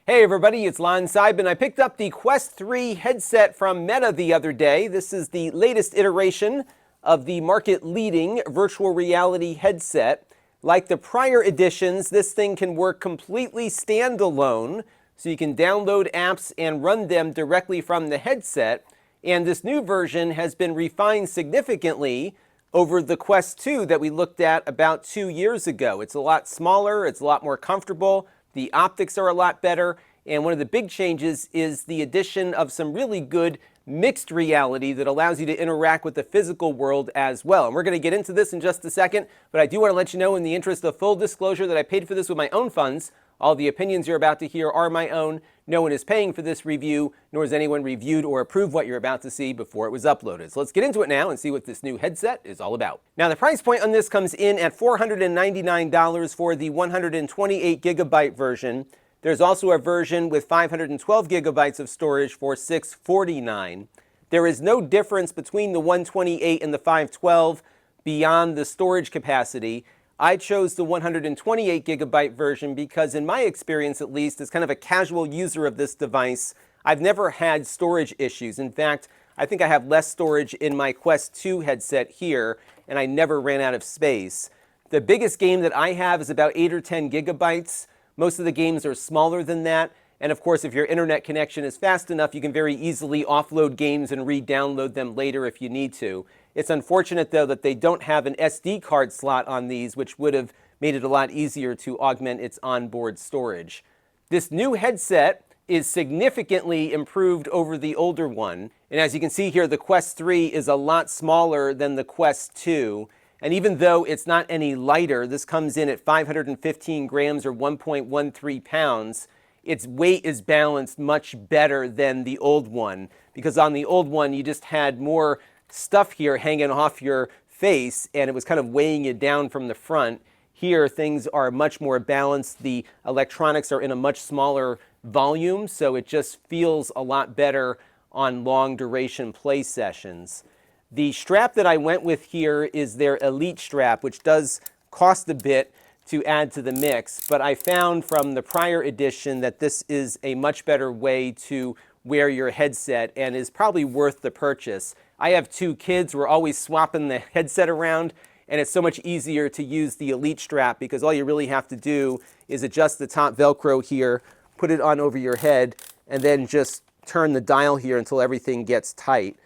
Hey everybody, it's Lon.TV, and I picked up the Quest 3 headset from Meta the other day. This is the latest iteration of the market-leading virtual reality headset. Like the prior editions, this thing can work completely standalone, so you can download apps and run them directly from the headset. And this new version has been refined significantly over the Quest 2 that we looked at about 2 years ago. It's a lot smaller, it's a lot more comfortable. The optics are a lot better, and one of the big changes is the addition of some really good mixed reality that allows you to interact with the physical world as well. And we're going to get into this in just a second, but I do want to let you know, in the interest of full disclosure, that I paid for this with my own funds. All the opinions you're about to hear are my own. No one is paying for this review, nor has anyone reviewed or approved what you're about to see before it was uploaded. So let's get into it now and see what this new headset is all about. Now, the price point on this comes in at $499 for the 128 gigabyte version. There's also a version with 512 gigabytes of storage for $649. There is no difference between the 128 and the 512 beyond the storage capacity. I chose the 128 gigabyte version because, in my experience at least, as kind of a casual user of this device, I've never had storage issues. In fact, I think I have less storage in my Quest 2 headset here, and I never ran out of space. The biggest game that I have is about 8 or 10 gigabytes. Most of the games are smaller than that. And of course, if your internet connection is fast enough, you can very easily offload games and re-download them later if you need to. It's unfortunate, though, that they don't have an SD card slot on these, which would have made it a lot easier to augment its onboard storage. This new headset is significantly improved over the older one. And as you can see here, the Quest 3 is a lot smaller than the Quest 2. And even though it's not any lighter, this comes in at 515 grams or 1.13 pounds. Its weight is balanced much better than the old one, because on the old one you just had more stuff here hanging off your face and it was kind of weighing you down from the front. Here things are much more balanced. The electronics are in a much smaller volume, so it just feels a lot better on long duration play sessions. The strap that I went with here is their Elite strap, which does cost a bit to add to the mix, but I found from the prior edition that this is a much better way to wear your headset and is probably worth the purchase. I have 2 kids. We're always swapping the headset around, and it's so much easier to use the Elite strap because all you really have to do is adjust the top Velcro here, put it on over your head, and then just turn the dial here until everything gets tight.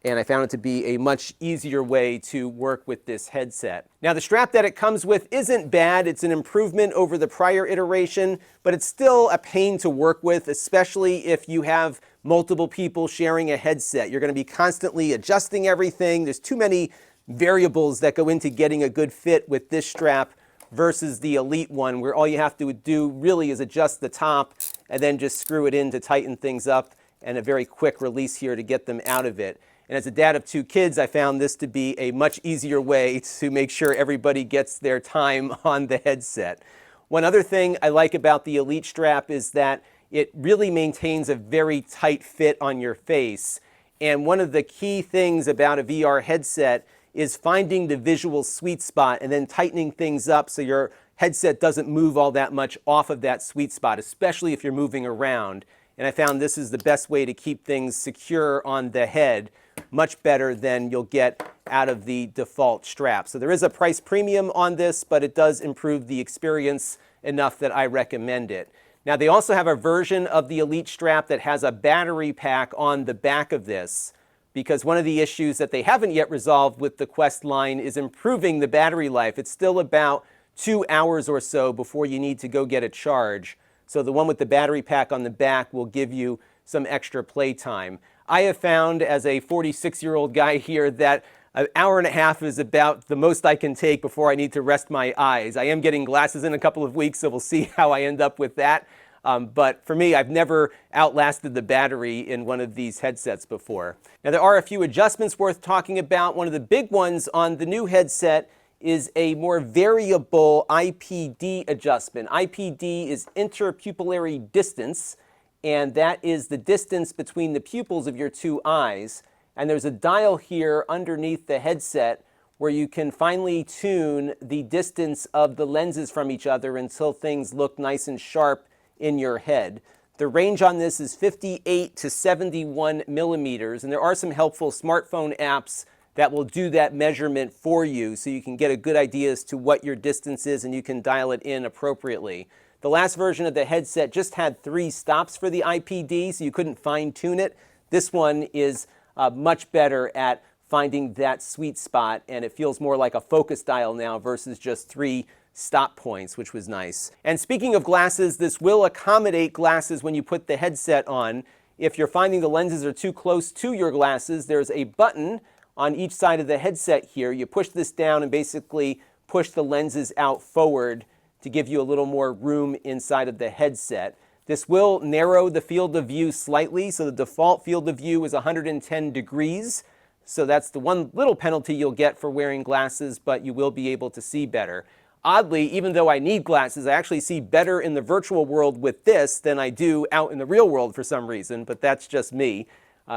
And I found it to be a much easier way to work with this headset. Now, the strap that it comes with isn't bad. It's an improvement over the prior iteration, but it's still a pain to work with, especially if you have multiple people sharing a headset. You're going to be constantly adjusting everything. There's too many variables that go into getting a good fit with this strap versus the Elite one, where all you have to do really is adjust the top and then just screw it in to tighten things up, and a very quick release here to get them out of it. And as a dad of 2 kids, I found this to be a much easier way to make sure everybody gets their time on the headset. One other thing I like about the Elite strap is that it really maintains a very tight fit on your face. And one of the key things about a VR headset is finding the visual sweet spot and then tightening things up so your headset doesn't move all that much off of that sweet spot, especially if you're moving around. And I found this is the best way to keep things secure on the head, much better than you'll get out of the default strap. So there is a price premium on this, but it does improve the experience enough that I recommend it. Now, they also have a version of the Elite strap that has a battery pack on the back of this, because one of the issues that they haven't yet resolved with the Quest line is improving the battery life. It's still about 2 hours or so before you need to go get a charge. So the one with the battery pack on the back will give you some extra play time. I have found, as a 46-year-old guy here, that an hour and a half is about the most I can take before I need to rest my eyes. I am getting glasses in a couple of weeks, so we'll see how I end up with that. But for me, I've never outlasted the battery in one of these headsets before. Now, there are a few adjustments worth talking about. One of the big ones on the new headset is a more variable IPD adjustment. IPD is interpupillary distance, and that is the distance between the pupils of your 2 eyes. And there's a dial here underneath the headset where you can finely tune the distance of the lenses from each other until things look nice and sharp in your head. The range on this is 58 to 71 millimeters, and there are some helpful smartphone apps that will do that measurement for you so you can get a good idea as to what your distance is and you can dial it in appropriately. The last version of the headset just had 3 stops for the IPD, so you couldn't fine-tune it. This one is much better at finding that sweet spot, and it feels more like a focus dial now versus just 3 stop points, which was nice. And speaking of glasses, this will accommodate glasses when you put the headset on. If you're finding the lenses are too close to your glasses, there's a button on each side of the headset here. You push this down and basically push the lenses out forward to give you a little more room inside of the headset. This will narrow the field of view slightly, so the default field of view is 110 degrees. So that's the one little penalty you'll get for wearing glasses, but you will be able to see better. Oddly, even though I need glasses, I actually see better in the virtual world with this than I do out in the real world for some reason, but that's just me.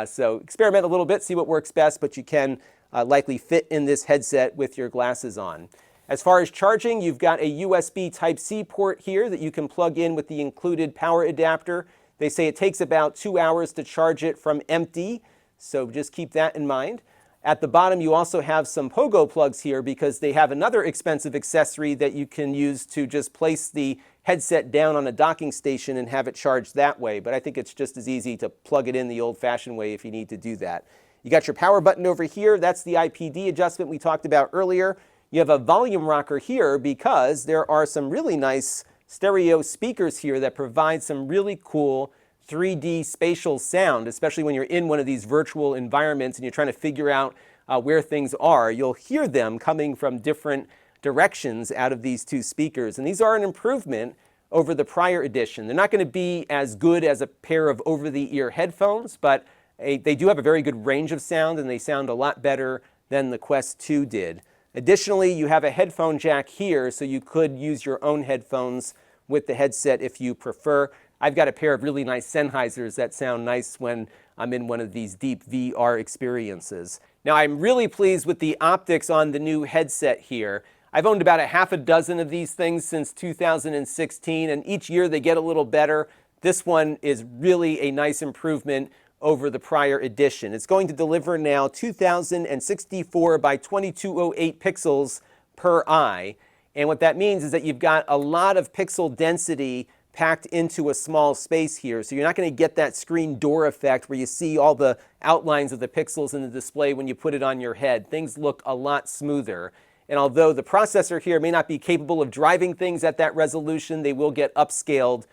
So experiment a little bit, see what works best, but you can likely fit in this headset with your glasses on. As far as charging, you've got a USB Type-C port here that you can plug in with the included power adapter. They say it takes about 2 hours to charge it from empty, so just keep that in mind. At the bottom, you also have some pogo plugs here because they have another expensive accessory that you can use to just place the headset down on a docking station and have it charged that way. But I think it's just as easy to plug it in the old-fashioned way if you need to do that. You got your power button over here. That's the IPD adjustment we talked about earlier. You have a volume rocker here because there are some really nice stereo speakers here that provide some really cool 3D spatial sound, especially when you're in one of these virtual environments and you're trying to figure out where things are. You'll hear them coming from different directions out of these 2 speakers. And these are an improvement over the prior edition. They're not going to be as good as a pair of over-the-ear headphones, but they do have a very good range of sound, and they sound a lot better than the Quest 2 did. Additionally, you have a headphone jack here, so you could use your own headphones with the headset if you prefer. I've got a pair of really nice Sennheisers that sound nice when I'm in one of these deep VR experiences. Now, I'm really pleased with the optics on the new headset here. I've owned about a half a dozen of these things since 2016, and each year they get a little better. This one is really a nice improvement over the prior edition. It's going to deliver now 2064 by 2208 pixels per eye. And what that means is that you've got a lot of pixel density packed into a small space here. So you're not going to get that screen door effect where you see all the outlines of the pixels in the display when you put it on your head. Things look a lot smoother. And although the processor here may not be capable of driving things at that resolution, they will get upscaled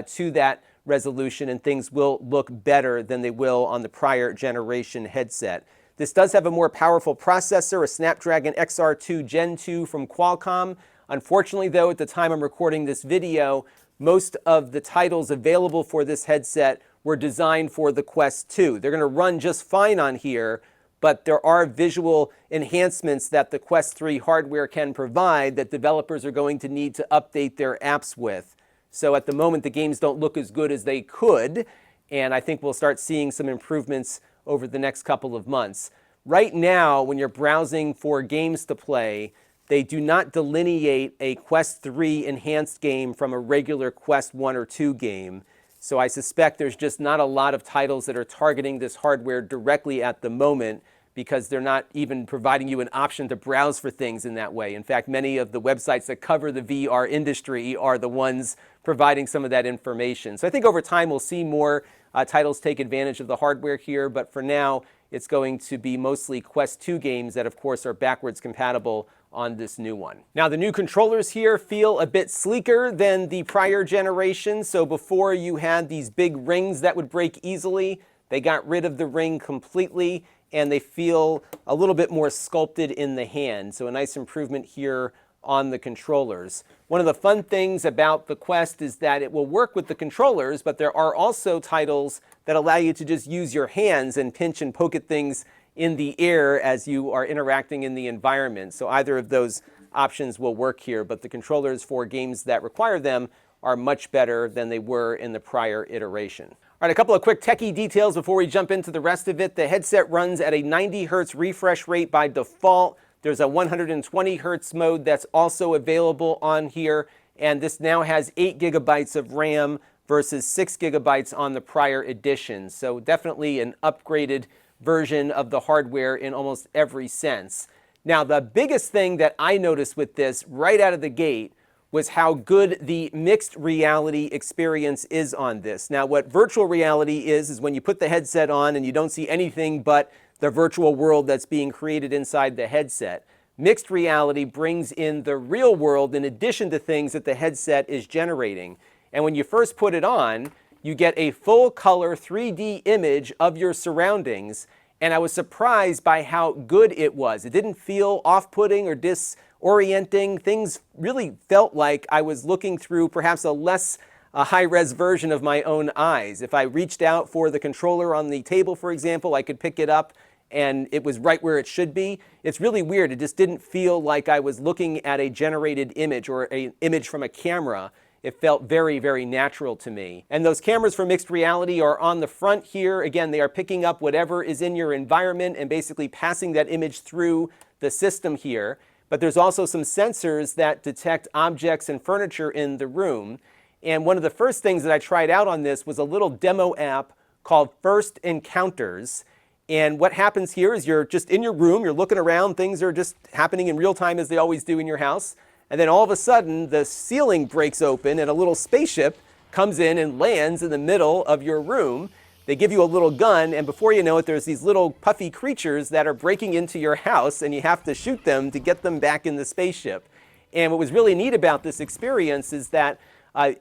to that resolution, and things will look better than they will on the prior generation headset. This does have a more powerful processor, a Snapdragon XR2 Gen 2 from Qualcomm. Unfortunately, though, at the time I'm recording this video, most of the titles available for this headset were designed for the Quest 2. They're going to run just fine on here, but there are visual enhancements that the Quest 3 hardware can provide that developers are going to need to update their apps with. So at the moment, the games don't look as good as they could, and I think we'll start seeing some improvements over the next couple of months. Right now, when you're browsing for games to play, they do not delineate a Quest 3 enhanced game from a regular Quest 1 or 2 game. So I suspect there's just not a lot of titles that are targeting this hardware directly at the moment because they're not even providing you an option to browse for things in that way. In fact, many of the websites that cover the VR industry are the ones providing some of that information. So I think over time we'll see more titles take advantage of the hardware here, but for now it's going to be mostly Quest 2 games that of course are backwards compatible on this new one. Now the new controllers here feel a bit sleeker than the prior generation. So before you had these big rings that would break easily, they got rid of the ring completely and they feel a little bit more sculpted in the hand. So a nice improvement here on the controllers. One of the fun things about the Quest is that it will work with the controllers, but there are also titles that allow you to just use your hands and pinch and poke at things in the air as you are interacting in the environment. So either of those options will work here, but the controllers for games that require them are much better than they were in the prior iteration. All right, a couple of quick techie details before we jump into the rest of it. The headset runs at a 90 hertz refresh rate by default. There's a 120 hertz mode that's also available on here, and this now has 8 gigabytes of RAM, versus 6 gigabytes on the prior edition. So definitely an upgraded version of the hardware in almost every sense. Now, the biggest thing that I noticed with this right out of the gate was how good the mixed reality experience is on this. Now, what virtual reality is when you put the headset on and you don't see anything but the virtual world that's being created inside the headset. Mixed reality brings in the real world in addition to things that the headset is generating. And when you first put it on, you get a full color 3D image of your surroundings. And I was surprised by how good it was. It didn't feel off-putting or disorienting. Things really felt like I was looking through perhaps a less high-res version of my own eyes. If I reached out for the controller on the table, for example, I could pick it up and it was right where it should be. It's really weird. It just didn't feel like I was looking at a generated image or an image from a camera. It felt very, very natural to me. And those cameras for mixed reality are on the front here. Again, they are picking up whatever is in your environment and basically passing that image through the system here. But there's also some sensors that detect objects and furniture in the room. And one of the first things that I tried out on this was a little demo app called First Encounters. And what happens here is you're just in your room, you're looking around, things are just happening in real time as they always do in your house. And then all of a sudden, the ceiling breaks open and a little spaceship comes in and lands in the middle of your room. They give you a little gun, and before you know it, there's these little puffy creatures that are breaking into your house, and you have to shoot them to get them back in the spaceship. And what was really neat about this experience is that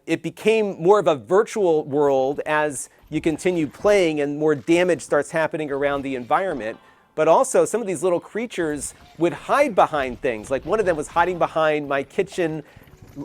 it became more of a virtual world as you continue playing and more damage starts happening around the environment. But also, some of these little creatures would hide behind things. Like one of them was hiding behind my kitchen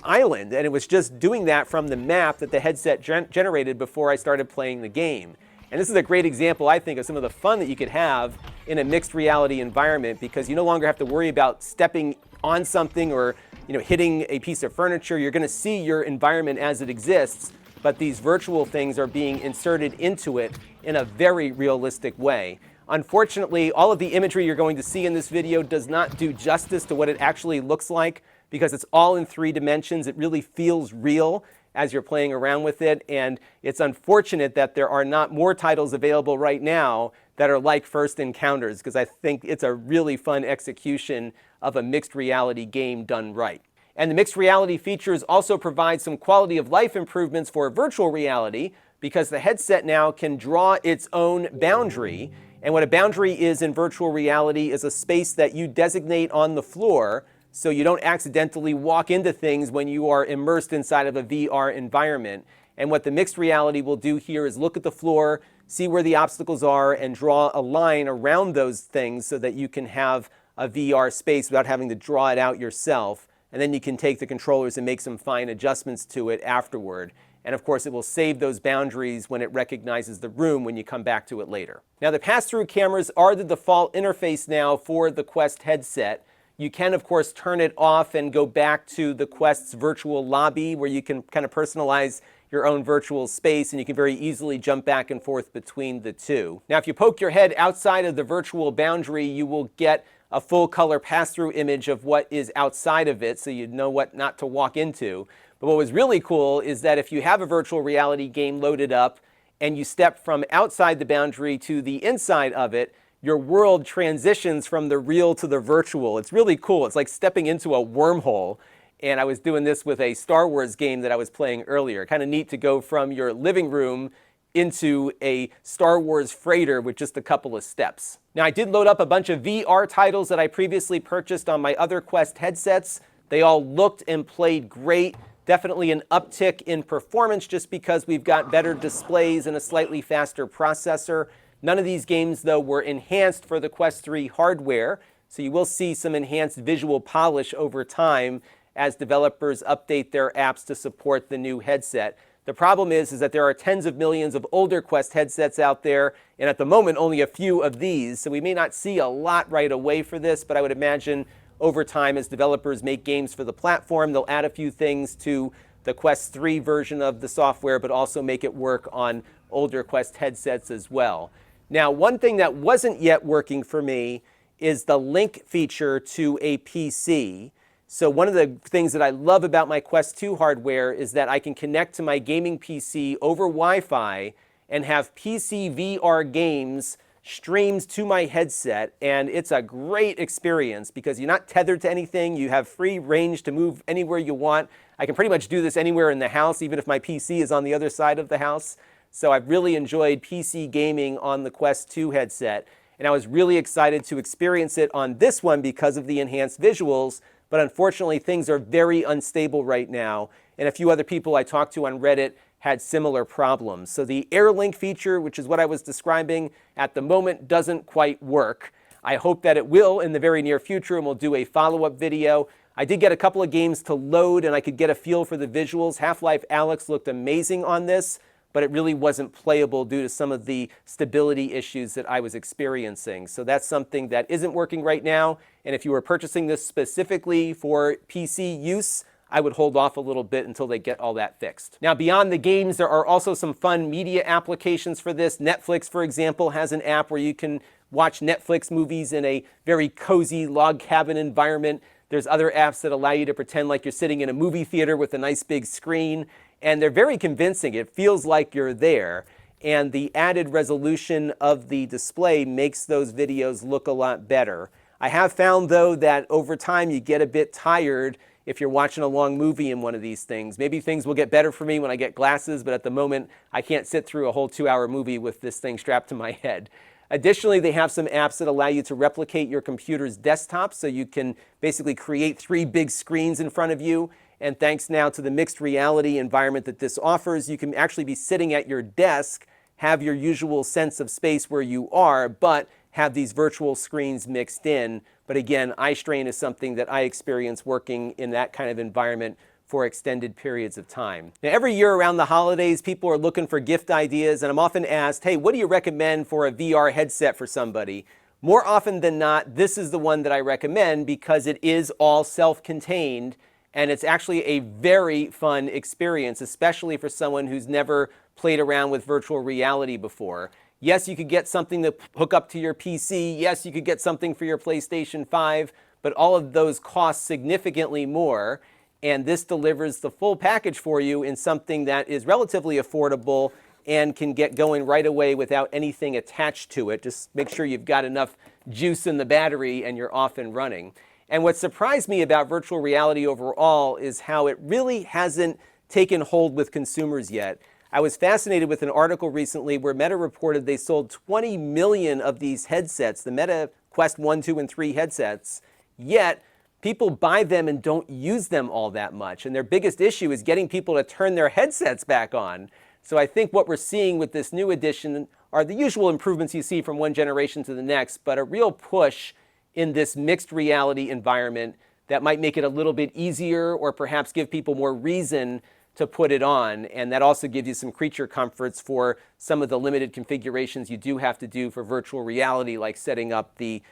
island, and it was just doing that from the map that the headset generated before I started playing the game. And this is a great example, I think, of some of the fun that you could have in a mixed reality environment, because you no longer have to worry about stepping on something or hitting a piece of furniture. You're going to see your environment as it exists, but these virtual things are being inserted into it in a very realistic way. Unfortunately, all of the imagery you're going to see in this video does not do justice to what it actually looks like, because it's all in 3 dimensions. It really feels real as you're playing around with it, and it's unfortunate that there are not more titles available right now that are like First Encounters, because I think it's a really fun execution of a mixed reality game done right. And the mixed reality features also provide some quality of life improvements for virtual reality, because the headset now can draw its own boundary. And what a boundary is in virtual reality is a space that you designate on the floor so you don't accidentally walk into things when you are immersed inside of a VR environment. And what the mixed reality will do here is look at the floor, see where the obstacles are, and draw a line around those things so that you can have a VR space without having to draw it out yourself. And then you can take the controllers and make some fine adjustments to it afterward. And of course, it will save those boundaries when it recognizes the room when you come back to it later. Now, the pass-through cameras are the default interface now for the Quest headset. You can, of course, turn it off and go back to the Quest's virtual lobby, where you can kind of personalize your own virtual space, and you can very easily jump back and forth between the two. Now, if you poke your head outside of the virtual boundary, you will get a full color pass-through image of what is outside of it, so you know what not to walk into. But what was really cool is that if you have a virtual reality game loaded up and you step from outside the boundary to the inside of it, your world transitions from the real to the virtual. It's really cool. It's like stepping into a wormhole. And I was doing this with a Star Wars game that I was playing earlier. Kind of neat to go from your living room into a Star Wars freighter with just a couple of steps. Now, I did load up a bunch of VR titles that I previously purchased on my other Quest headsets. They all looked and played great. Definitely an uptick in performance just because we've got better displays and a slightly faster processor. None of these games, though, were enhanced for the Quest 3 hardware, so you will see some enhanced visual polish over time as developers update their apps to support the new headset. The problem is that there are tens of millions of older Quest headsets out there, and at the moment only a few of these, so we may not see a lot right away for this, but I would imagine over time, as developers make games for the platform, they'll add a few things to the Quest 3 version of the software, but also make it work on older Quest headsets as well. Now, one thing that wasn't yet working for me is the link feature to a PC. So one of the things that I love about my Quest 2 hardware is that I can connect to my gaming PC over Wi-Fi and have PC VR games streamed to my headset, and it's a great experience because you're not tethered to anything. You have free range to move anywhere you want. I can pretty much do this anywhere in the house, even if my PC is on the other side of the house. So I've really enjoyed PC gaming on the Quest 2 headset, and I was really excited to experience it on this one because of the enhanced visuals. But unfortunately, things are very unstable right now, and a few other people I talked to on Reddit had similar problems. So the AirLink feature, which is what I was describing, at the moment doesn't quite work. I hope that it will in the very near future, and we'll do a follow-up video. I did get a couple of games to load, and I could get a feel for the visuals. Half-Life Alyx looked amazing on this, but it really wasn't playable due to some of the stability issues that I was experiencing. So that's something that isn't working right now. And if you were purchasing this specifically for PC use, I would hold off a little bit until they get all that fixed. Now, beyond the games, there are also some fun media applications for this. Netflix, for example, has an app where you can watch Netflix movies in a very cozy log cabin environment. There's other apps that allow you to pretend like you're sitting in a movie theater with a nice big screen. And they're very convincing. It feels like you're there. And the added resolution of the display makes those videos look a lot better. I have found, though, that over time you get a bit tired if you're watching a long movie in one of these things. Maybe things will get better for me when I get glasses, but at the moment I can't sit through a whole 2-hour movie with this thing strapped to my head. Additionally, they have some apps that allow you to replicate your computer's desktop, so you can basically create 3 big screens in front of you. And thanks now to the mixed reality environment that this offers, you can actually be sitting at your desk, have your usual sense of space where you are, but have these virtual screens mixed in. But again, eye strain is something that I experience working in that kind of environment for extended periods of time. Now, every year around the holidays, people are looking for gift ideas, and I'm often asked, hey, what do you recommend for a VR headset for somebody? More often than not, this is the one that I recommend because it is all self-contained, and it's actually a very fun experience, especially for someone who's never played around with virtual reality before. Yes, you could get something to hook up to your PC. Yes, you could get something for your PlayStation 5, but all of those cost significantly more. And this delivers the full package for you in something that is relatively affordable and can get going right away without anything attached to it. Just make sure you've got enough juice in the battery and you're off and running. And what surprised me about virtual reality overall is how it really hasn't taken hold with consumers yet. I was fascinated with an article recently where Meta reported they sold 20 million of these headsets, the Meta Quest 1, 2, and 3 headsets, yet people buy them and don't use them all that much. And their biggest issue is getting people to turn their headsets back on. So I think what we're seeing with this new edition are the usual improvements you see from one generation to the next, but a real push in this mixed reality environment that might make it a little bit easier or perhaps give people more reason to put it on. And that also gives you some creature comforts for some of the limited configurations you do have to do for virtual reality, like setting up the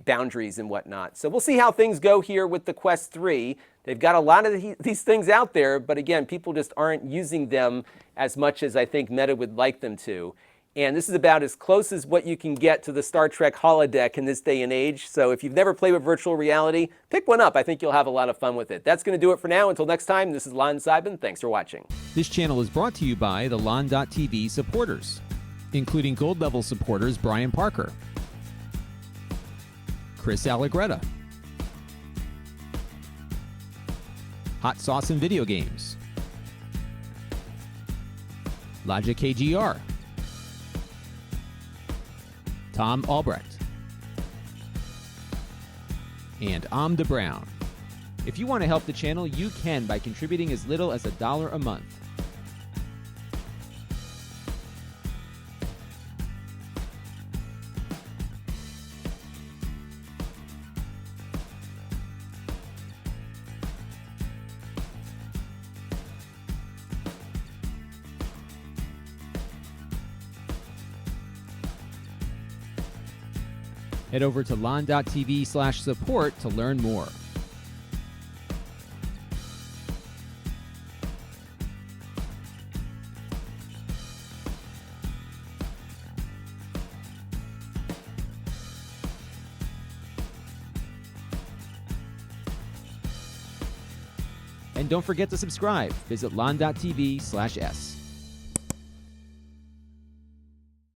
boundaries and whatnot. So we'll see how things go here with the Quest 3. They've got a lot of these things out there, but again, people just aren't using them as much as I think Meta would like them to. And this is about as close as what you can get to the Star Trek holodeck in this day and age. So if you've never played with virtual reality, pick one up. I think you'll have a lot of fun with it. That's going to do it for now. Until next time, this is Lon.TV. Thanks for watching. This channel is brought to you by the Lon.TV supporters, including gold level supporters Brian Parker, Chris Allegretta, Hot Sauce and Video Games, Logic KGR, Tom Albrecht, and Amda Brown. If you want to help the channel, you can by contributing as little as $1 a month. Head over to lon.tv/support to learn more. And don't forget to subscribe. Visit Lon.TV/S.